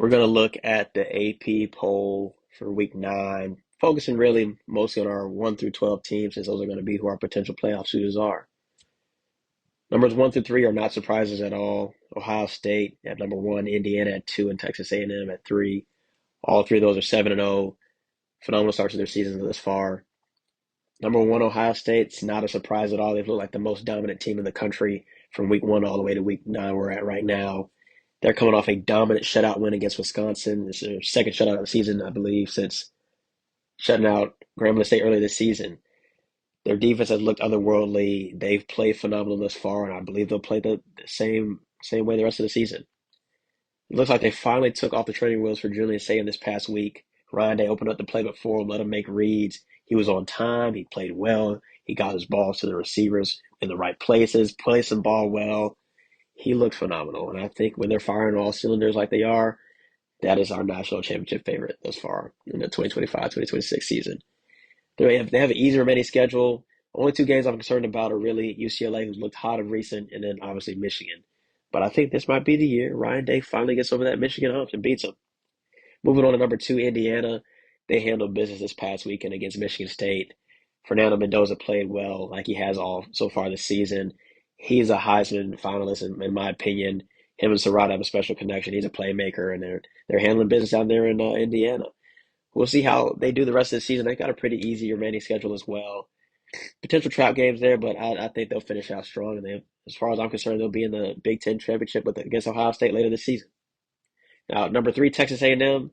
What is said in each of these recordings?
We're going to look at the AP poll for week 9, focusing really mostly on our 1 through 12 teams, since those are going to be who our potential playoff suitors are. Numbers 1 through 3 are not surprises at all. Ohio State at number 1, Indiana at 2, and Texas A&M at 3. All three of those are 7-0. Phenomenal starts to their seasons thus far. Number 1, Ohio State's not a surprise at all. They've looked like the most dominant team in the country from week 1 all the way to week 9 we're at right now. They're coming off a dominant shutout win against Wisconsin. It's their second shutout of the season, I believe, since shutting out Grambling State earlier this season. Their defense has looked otherworldly. They've played phenomenal thus far, and I believe they'll play the same way the rest of the season. It looks like they finally took off the training wheels for Julian Sagan this past week. Ryan Day opened up the playbook for him, let him make reads. He was on time. He played well. He got his balls to the receivers in the right places, placed the ball well. He looked phenomenal, and I think when they're firing all cylinders like they are, that is our national championship favorite thus far in the 2025-2026 season. They have an easy remaining schedule. Only two games I'm concerned about are really UCLA, who's looked hot of recent, and then obviously Michigan. But I think this might be the year Ryan Day finally gets over that Michigan hump and beats them. Moving on to number 2, Indiana. They handled business this past weekend against Michigan State. Fernando Mendoza played well, like he has all so far this season. He's a Heisman finalist, in my opinion. Him and Serrata have a special connection. He's a playmaker, and they're handling business down there in Indiana. We'll see how they do the rest of the season. They've got a pretty easy remaining schedule as well. Potential trap games there, but I think they'll finish out strong. And as far as I'm concerned, they'll be in the Big Ten championship against Ohio State later this season. Now, number 3, Texas A&M.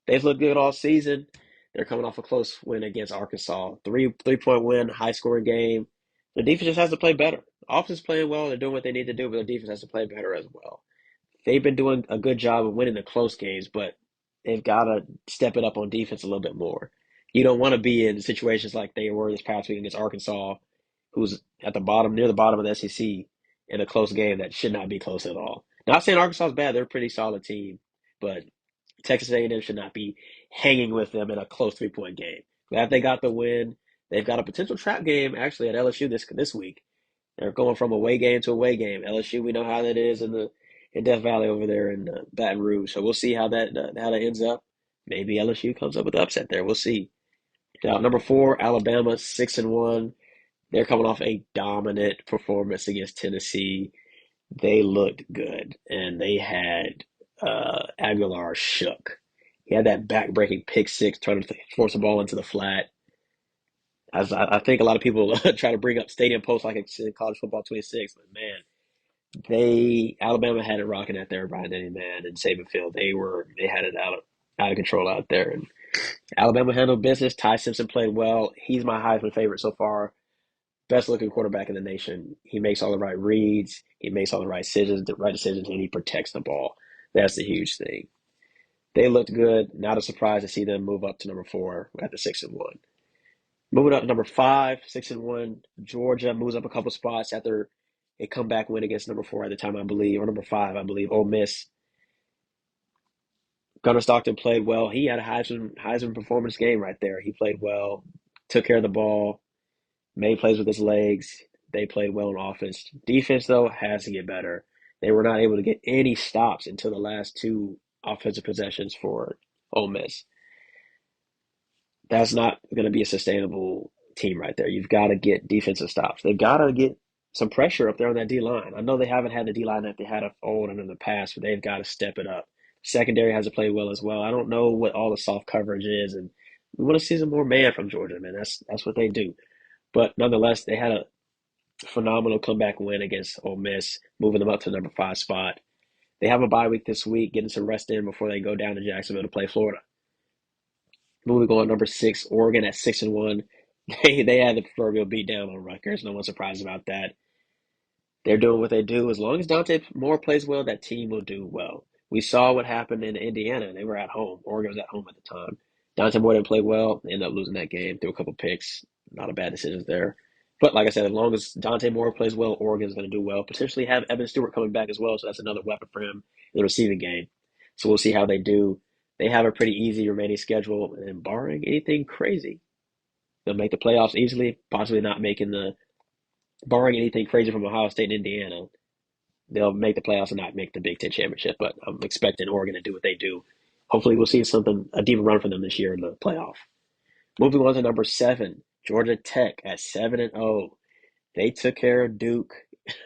They've looked good all season. They're coming off a close win against Arkansas. Three-point win, high scoring game. The defense just has to play better. Offense is playing well. They're doing what they need to do, but the defense has to play better as well. They've been doing a good job of winning the close games, but they've got to step it up on defense a little bit more. You don't want to be in situations like they were this past week against Arkansas, who's at the bottom, near the bottom of the SEC, in a close game that should not be close at all. Not saying Arkansas is bad; they're a pretty solid team, but Texas A&M should not be hanging with them in a close 3-point game. Glad they got the win. They've got a potential trap game actually at LSU this week. They're going from away game to away game. LSU, we know how that is in Death Valley over there in Baton Rouge. So we'll see how that ends up. Maybe LSU comes up with the upset there. We'll see. Now, number 4, Alabama, 6-1. They're coming off a dominant performance against Tennessee. They looked good, and they had Aguilar shook. He had that back-breaking pick six, trying to force the ball into the flat. As I think a lot of people try to bring up stadium posts like it's in college football 26, but man, Alabama had it rocking out there, Brian Denny, man, and Saban Field. They had it out of control out there, and Alabama handled business. Ty Simpson played well. He's my Heisman favorite so far. Best looking quarterback in the nation. He makes all the right reads. He makes all the right decisions, and he protects the ball. That's the huge thing. They looked good. Not a surprise to see them move up to number 4 at the 6-1. Moving up to number 5, 6-1. Georgia moves up a couple spots after a comeback win against number 4 at the time, I believe, or number 5, I believe, Ole Miss. Gunnar Stockton played well. He had a Heisman performance game right there. He played well, took care of the ball, made plays with his legs. They played well on offense. Defense, though, has to get better. They were not able to get any stops until the last 2 offensive possessions for Ole Miss. That's not going to be a sustainable team right there. You've got to get defensive stops. They've got to get some pressure up there on that D line. I know they haven't had the D line that they had of old and in the past, but they've got to step it up. Secondary has to play well as well. I don't know what all the soft coverage is, and we want to see some more man from Georgia, man. That's what they do. But nonetheless, they had a phenomenal comeback win against Ole Miss, moving them up to the number 5 spot. They have a bye week this week, getting some rest in before they go down to Jacksonville to play Florida. Moving on, number 6, Oregon at 6-1. They had the proverbial beat down on Rutgers. No one's surprised about that. They're doing what they do. As long as Dante Moore plays well, that team will do well. We saw what happened in Indiana. They were at home. Oregon was at home at the time. Dante Moore didn't play well. They ended up losing that game. Threw a couple picks. Not a bad decisions there. But like I said, as long as Dante Moore plays well, Oregon's going to do well. Potentially have Evan Stewart coming back as well, so that's another weapon for him in the receiving game. So we'll see how they do. They have a pretty easy remaining schedule, and barring anything crazy, they'll make the playoffs easily, possibly not making barring anything crazy from Ohio State and Indiana, they'll make the playoffs and not make the Big Ten championship. But I'm expecting Oregon to do what they do. Hopefully, we'll see a deeper run for them this year in the playoff. Moving on to number 7, Georgia Tech at 7-0. They took care of Duke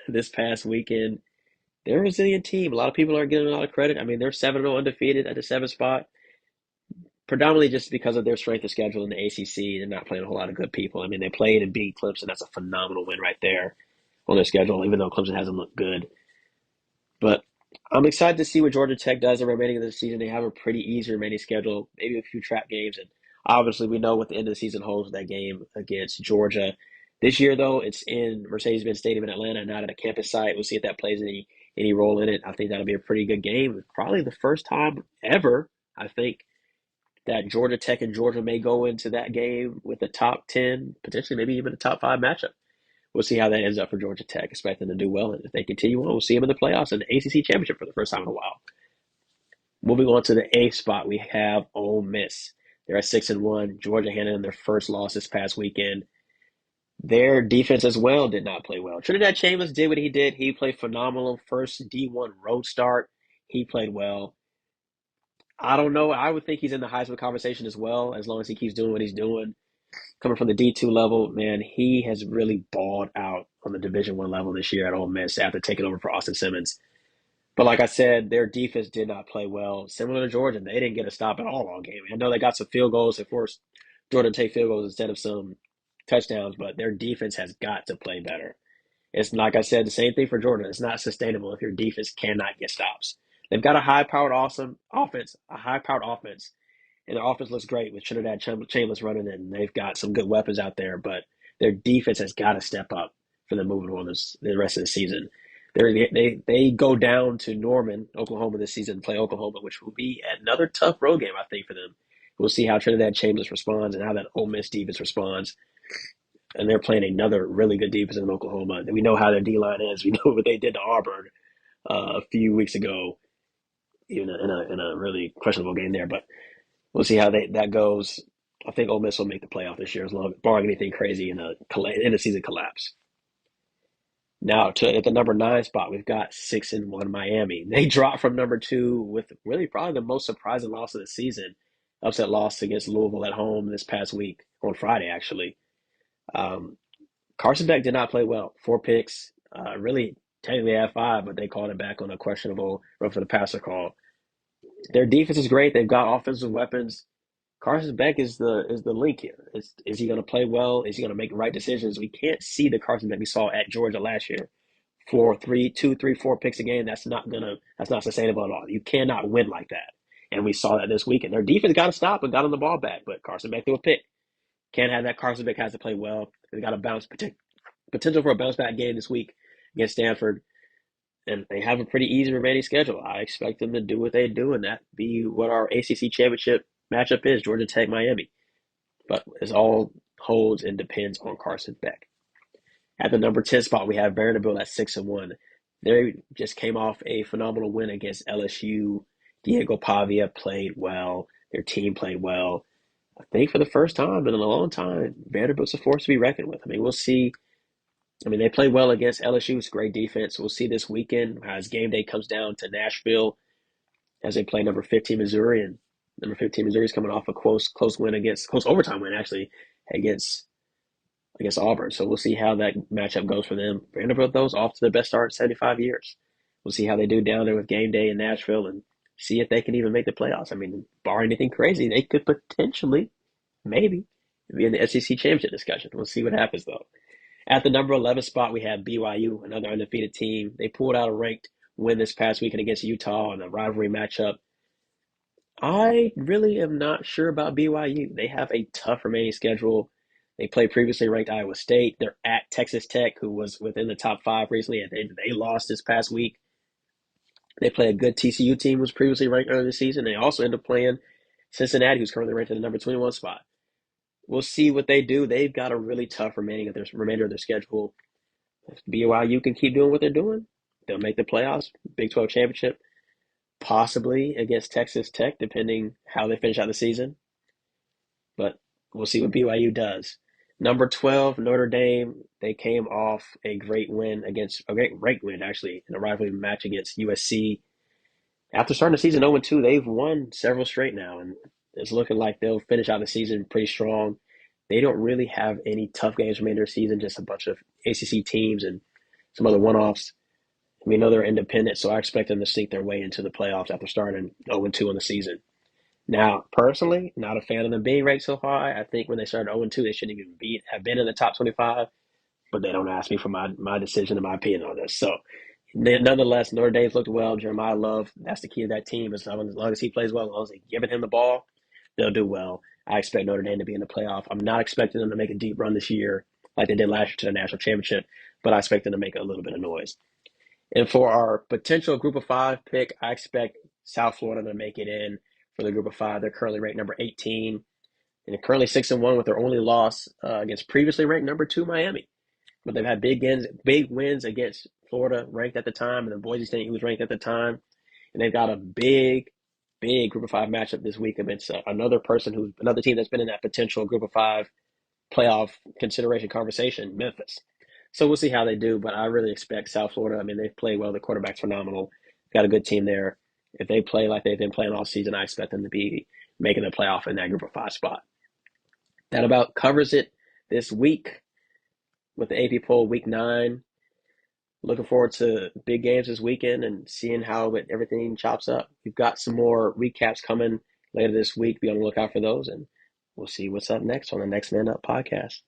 this past weekend. They're a resilient team. A lot of people aren't giving a lot of credit. I mean, they're 7-0 undefeated at the 7th spot, predominantly just because of their strength of schedule in the ACC. They're not playing a whole lot of good people. I mean, they played and beat Clemson. That's a phenomenal win right there on their schedule, even though Clemson hasn't looked good. But I'm excited to see what Georgia Tech does the remaining of the season. They have a pretty easy remaining schedule, maybe a few trap games, and obviously we know what the end of the season holds with that game against Georgia. This year, though, it's in Mercedes-Benz Stadium in Atlanta, not at a campus site. We'll see if that plays any role in it. I think that'll be a pretty good game. Probably the first time ever, I think, that Georgia Tech and Georgia may go into that game with a top 10, potentially maybe even a top 5 matchup. We'll see how that ends up for Georgia Tech. Expect them to do well, and if they continue on, we'll see them in the playoffs and the ACC championship for the first time in a while. Moving on to the A spot, we have Ole Miss. They're at 6-1. Georgia handed in their first loss this past weekend. Their defense as well did not play well. Trinidad Chambers did what he did. He played phenomenal first D1 road start. He played well. I don't know. I would think he's in the Heisman conversation as well, as long as he keeps doing what he's doing. Coming from the D2 level, man, he has really balled out on the Division One level this year at Ole Miss after taking over for Austin Simmons. But like I said, their defense did not play well. Similar to Georgia, they didn't get a stop at all game. I know they got some field goals. They forced Georgia to take field goals instead of some touchdowns, but their defense has got to play better. It's like I said, the same thing for Georgia. It's not sustainable if your defense cannot get stops. They've got a high-powered, awesome offense, and their offense looks great with Trinidad Chambers running it, and they've got some good weapons out there, but their defense has got to step up for them moving on the rest of the season. They go down to Norman, Oklahoma this season and play Oklahoma, which will be another tough road game, I think, for them. We'll see how Trinidad Chambers responds and how that Ole Miss defense responds. And they're playing another really good defense in Oklahoma. We know how their D-line is. We know what they did to Auburn a few weeks ago, even in a really questionable game there. But we'll see how that goes. I think Ole Miss will make the playoff this year, as long barring anything crazy in a season collapse. Now, at the number 9 spot, we've got 6-1 Miami. They dropped from number 2 with really probably the most surprising loss of the season. Upset loss against Louisville at home this past week, on Friday, actually. Um, Carson Beck did not play well. 4 picks. Really, technically had 5, but they called it back on a questionable run for the passer call. Their defense is great. They've got offensive weapons. Carson Beck is the link here. Is he going to play well? Is he going to make the right decisions? We can't see the Carson Beck we saw at Georgia last year. 4 picks a game. That's not sustainable at all. You cannot win like that. And we saw that this weekend. Their defense got to stop and got on the ball back, but Carson Beck threw a pick. Can't have that. Carson Beck has to play well. They got a potential for a bounce back game this week against Stanford. And they have a pretty easy remaining schedule. I expect them to do what they do, and that be what our ACC championship matchup is: Georgia Tech, Miami. But it all holds and depends on Carson Beck. At the number 10 spot, we have Vanderbilt at 6-1. They just came off a phenomenal win against LSU. Diego Pavia played well. Their team played well. I think for the first time in a long time, Vanderbilt's a force to be reckoned with. I mean, we'll see. I mean, they played well against LSU. It's great defense. We'll see this weekend as game day comes down to Nashville as they play number 15 Missouri, and number 15 Missouri is coming off a close overtime win actually against Auburn. So we'll see how that matchup goes for them. Vanderbilt, though, is off to their best start in 75 years. We'll see how they do down there with game day in Nashville and see if they can even make the playoffs. I mean, barring anything crazy, they could potentially, maybe, be in the SEC championship discussion. We'll see what happens, though. At the number 11 spot, we have BYU, another undefeated team. They pulled out a ranked win this past weekend against Utah in a rivalry matchup. I really am not sure about BYU. They have a tough remaining schedule. They played previously ranked Iowa State. They're at Texas Tech, who was within the top 5 recently, and they lost this past week. They play a good TCU team, who was previously ranked earlier this season. They also end up playing Cincinnati, who's currently ranked in the number 21 spot. We'll see what they do. They've got a really tough remainder of their schedule. If BYU can keep doing what they're doing, they'll make the playoffs, Big 12 championship, possibly against Texas Tech, depending how they finish out the season. But we'll see what BYU does. Number 12, Notre Dame. They came off a great ranked win actually, in a rivalry match against USC. After starting the season 0-2, they've won several straight now, and it's looking like they'll finish out the season pretty strong. They don't really have any tough games remainder of the season, just a bunch of ACC teams and some other one-offs. We know they're independent, so I expect them to sneak their way into the playoffs after starting 0-2 in the season. Now, personally, not a fan of them being ranked so high. I think when they started 0-2, they shouldn't even have been in the top 25, but they don't ask me for my decision and my opinion on this. So, nonetheless, Notre Dame's looked well. Jeremiah Love, that's the key of that team. As long as he plays well, as long as they're giving him the ball, they'll do well. I expect Notre Dame to be in the playoff. I'm not expecting them to make a deep run this year like they did last year to the national championship, but I expect them to make a little bit of noise. And for our potential group of five pick, I expect South Florida to make it in for the group of five. They're currently ranked number 18, and they're currently 6-1 with their only loss against previously ranked number 2 Miami. But they've had big wins against Florida, ranked at the time, and then Boise State, who was ranked at the time. And they've got a big group of five matchup this week against another team that's been in that potential group of five playoff consideration conversation, Memphis. So we'll see how they do, but I really expect South Florida. I mean, they've played well. The quarterback's phenomenal. Got a good team there. If they play like they've been playing all season, I expect them to be making the playoff in that group of five spot. That about covers it this week with the AP poll week 9. Looking forward to big games this weekend and seeing how everything chops up. We've got some more recaps coming later this week. Be on the lookout for those, and we'll see what's up next on the Next Man Up podcast.